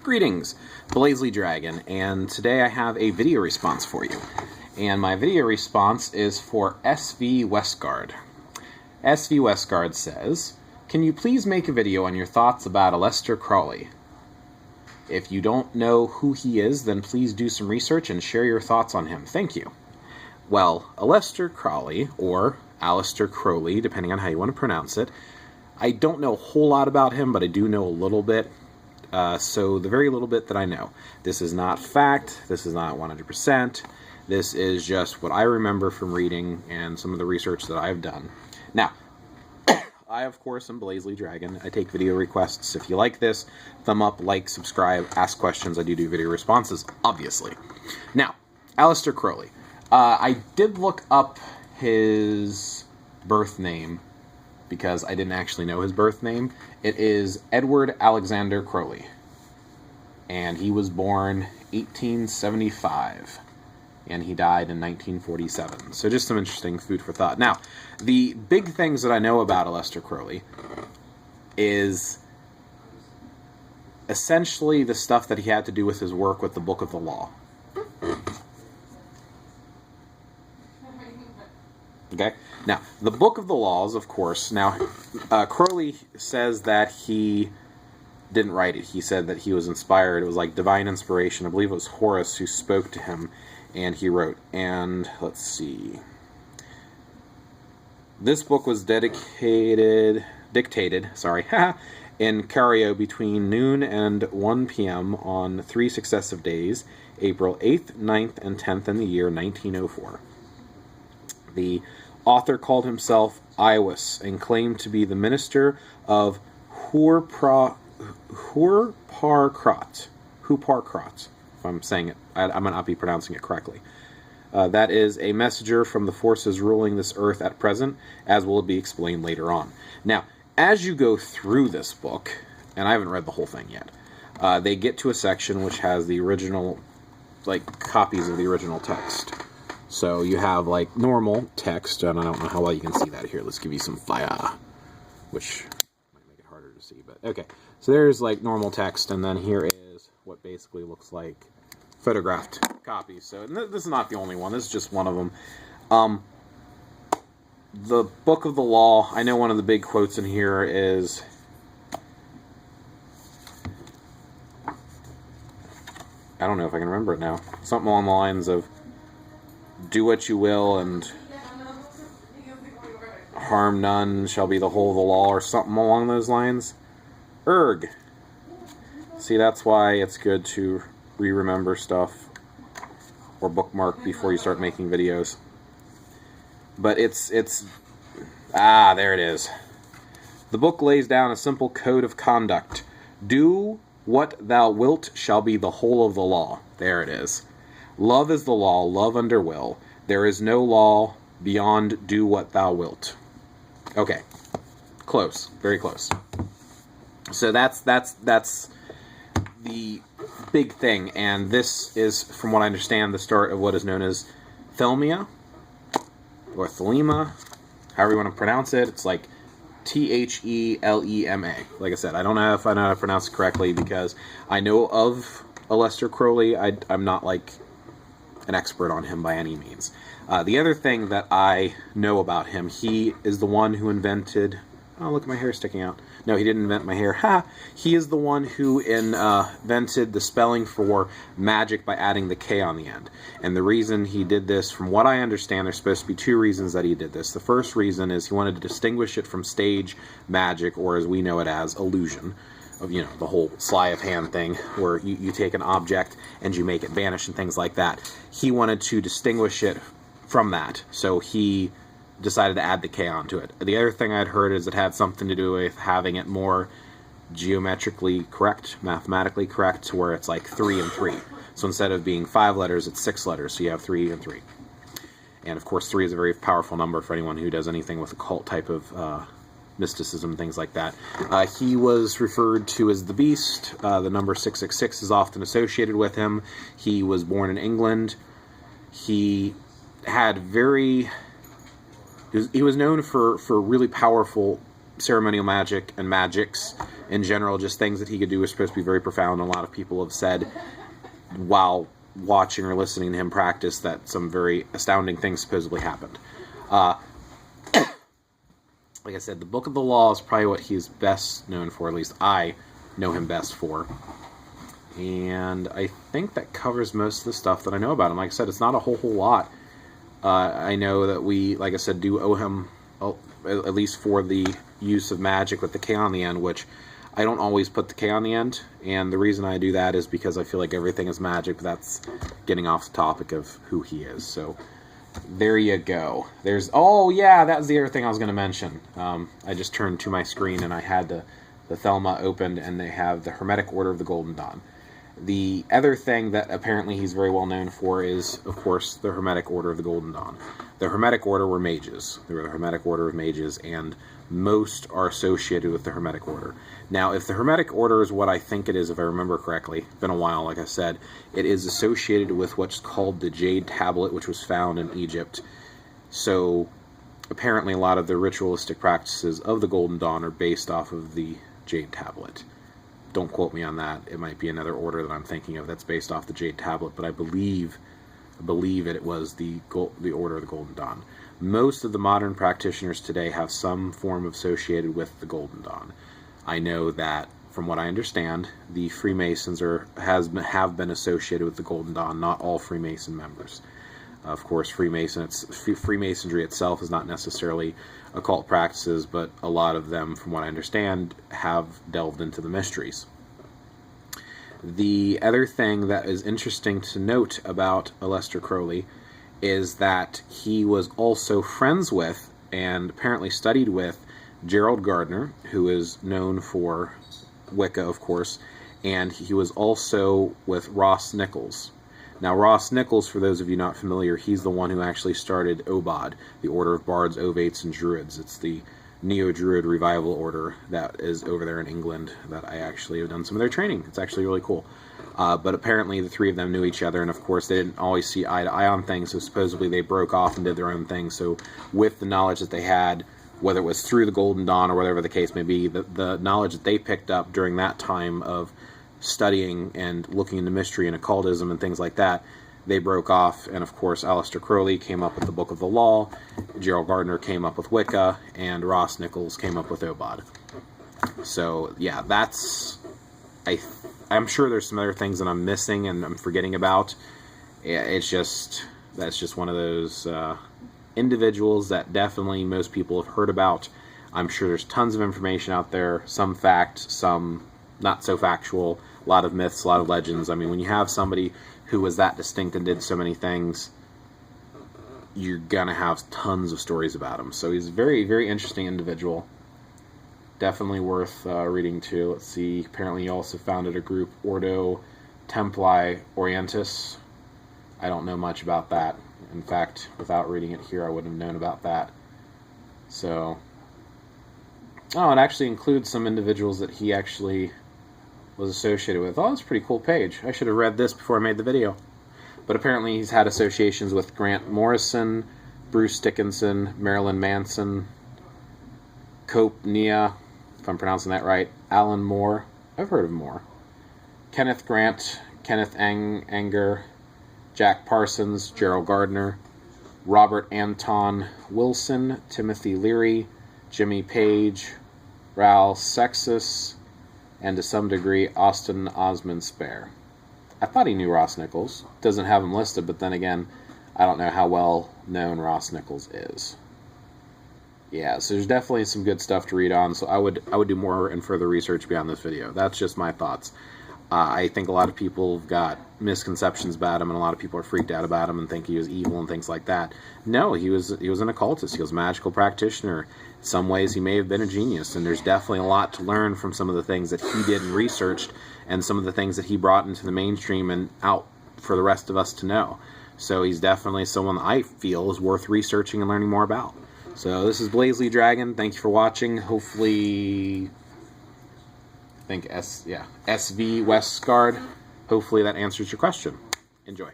Greetings, BlazeLeeDragon, and today I have a video response for you. And my video response is for SV Westgard. SV Westgard says, "Can you please make a video on your thoughts about Aleister Crowley? If you don't know who he is, then please do some research and share your thoughts on him. Thank you." Well, Aleister Crowley, or Aleister Crowley, depending on how you want to pronounce it, I don't know a whole lot about him, but I do know a little bit. So the very little bit that I know. This is not fact, this is not 100%, this is just what I remember from reading and some of the research that I've done. Now, I of course am BlazeLeeDragon. I take video requests. If you like this, thumb up, like, subscribe, ask questions. I do video responses, obviously. Now, Aleister Crowley. I did look up his birth name, because I didn't actually know his birth name. It is Edward Alexander Crowley. And he was born 1875. And he died in 1947. So just some interesting food for thought. Now, the big things that I know about Aleister Crowley is essentially the stuff that he had to do with his work with the Book of the Law. Okay? Now, the Book of the Laws, of course, now, Crowley says that he didn't write it. He said that he was inspired. It was like divine inspiration. I believe it was Horus who spoke to him, and he wrote. And, let's see. This book was dictated, in Cairo between noon and 1 p.m. on 3 successive days, April 8th, 9th, and 10th in the year 1904. The author called himself Iwis and claimed to be the minister of Hurparkrat, if I'm saying it. I might not be pronouncing it correctly. That is a messenger from the forces ruling this earth at present, as will be explained later on. Now, as you go through this book, and I haven't read the whole thing yet, they get to a section which has the original, like, copies of the original text. So you have, like, normal text, and I don't know how well you can see that here. Let's give you some fire, which might make it harder to see, but okay. So there's, like, normal text, and then here is what basically looks like photographed copies. So and this is not the only one. This is just one of them. The Book of the Law, I know one of the big quotes in here is, I don't know if I can remember it now. Something along the lines of, "Do what you will, and harm none shall be the whole of the law," or something along those lines. Erg. See, that's why it's good to remember stuff or bookmark before you start making videos. But there it is. The book lays down a simple code of conduct. Do what thou wilt shall be the whole of the law. There it is. Love is the law, love under will. There is no law beyond do what thou wilt. Okay. Close. Very close. So that's the big thing, and this is, from what I understand, the start of what is known as Thelema, or Thelema, however you want to pronounce it. It's like Thelema. Like I said, I don't know if I know how to pronounce it correctly, because I know of Aleister Crowley. I'm not, like, an expert on him by any means. The other thing that I know about him, he is the one who invented... Oh, look, my hair sticking out. No, he didn't invent my hair. Ha! He is the one who invented the spelling for magic by adding the K on the end. And the reason he did this, from what I understand, there's supposed to be two reasons that he did this. The first reason is he wanted to distinguish it from stage magic, or as we know it as, illusion. Of, you know, the whole sleight of hand thing, where you take an object and you make it vanish and things like that. He wanted to distinguish it from that, so he decided to add the K onto it. The other thing I'd heard is it had something to do with having it more geometrically correct, mathematically correct, to where it's like 3 and 3. So instead of being 5 letters, it's 6 letters, so you have 3 and 3. And of course 3 is a very powerful number for anyone who does anything with occult type of mysticism, things like that. He was referred to as the Beast. The number 666 is often associated with him. He was born in England. He had he was known for really powerful ceremonial magic and magics in general, just things that he could do, are supposed to be very profound. A lot of people have said while watching or listening to him practice that some very astounding things supposedly happened. Like I said, the Book of the Law is probably what he's best known for, at least I know him best for. And I think that covers most of the stuff that I know about him. Like I said, it's not a whole lot. I know that we, like I said, do owe him, at least for the use of magic with the K on the end, which I don't always put the K on the end. And the reason I do that is because I feel like everything is magic, but that's getting off the topic of who he is. So there you go. There's, oh yeah, that was the other thing I was going to mention. I just turned to my screen and I had the Thelma opened, and they have the Hermetic Order of the Golden Dawn. The other thing that apparently he's very well known for is, of course, the Hermetic Order of the Golden Dawn. The Hermetic Order were mages. They were the Hermetic Order of mages, and most are associated with the Hermetic Order. Now, if the Hermetic Order is what I think it is, if I remember correctly, it's been a while, like I said, it is associated with what's called the Jade Tablet, which was found in Egypt. So, apparently a lot of the ritualistic practices of the Golden Dawn are based off of the Jade Tablet. Don't quote me on that. It might be another order that I'm thinking of that's based off the Jade Tablet, but I believe it was the Order of the Golden Dawn. Most of the modern practitioners today have some form associated with the Golden Dawn. I know that, from what I understand, the Freemasons have been associated with the Golden Dawn, not all Freemason members. Of course, Freemasonry itself is not necessarily occult practices, but a lot of them, from what I understand, have delved into the mysteries. The other thing that is interesting to note about Aleister Crowley is that he was also friends with, and apparently studied with, Gerald Gardner, who is known for Wicca, of course, and he was also with Ross Nichols. Now, Ross Nichols, for those of you not familiar, he's the one who actually started OBOD, the Order of Bards, Ovates, and Druids. It's the Neo-Druid Revival Order that is over there in England that I actually have done some of their training. It's actually really cool. But apparently the three of them knew each other, and of course they didn't always see eye to eye on things, so supposedly they broke off and did their own thing. So with the knowledge that they had, whether it was through the Golden Dawn or whatever the case may be, the knowledge that they picked up during that time of studying and looking into mystery and occultism and things like that, they broke off. And of course Aleister Crowley came up with the Book of the Law, Gerald Gardner came up with Wicca, and Ross Nichols came up with OBOD. So yeah, I'm sure there's some other things that I'm missing and I'm forgetting about. That's just one of those individuals that definitely most people have heard about. I'm sure there's tons of information out there, some fact, some not so factual, a lot of myths, a lot of legends. I mean, when you have somebody who was that distinct and did so many things, you're gonna have tons of stories about him. So he's a very, very interesting individual. Definitely worth reading too. Let's see, apparently he also founded a group, Ordo Templi Orientis. I don't know much about that. In fact, without reading it here, I wouldn't have known about that. So, oh, it actually includes some individuals that he actually was associated with. Oh, that's a pretty cool page. I should have read this before I made the video. But apparently he's had associations with Grant Morrison, Bruce Dickinson, Marilyn Manson, Cope Nia, if I'm pronouncing that right, Alan Moore, I've heard of Moore, Kenneth Grant, Kenneth Anger, Jack Parsons, Gerald Gardner, Robert Anton Wilson, Timothy Leary, Jimmy Page, Raoul Sexus, and to some degree Austin Osmond Spare. I thought he knew Ross Nichols. Doesn't have him listed, but then again, I don't know how well known Ross Nichols is. Yeah, so there's definitely some good stuff to read on, so I would do more and further research beyond this video. That's just my thoughts. I think a lot of people have got misconceptions about him, and a lot of people are freaked out about him and think he was evil and things like that. No, he was an occultist. He was a magical practitioner. In some ways, he may have been a genius, and there's definitely a lot to learn from some of the things that he did and researched, and some of the things that he brought into the mainstream and out for the rest of us to know. So he's definitely someone that I feel is worth researching and learning more about. So this is BlazeLeeDragon. Thank you for watching. Hopefully, I think SV Westgard. Hopefully that answers your question. Enjoy.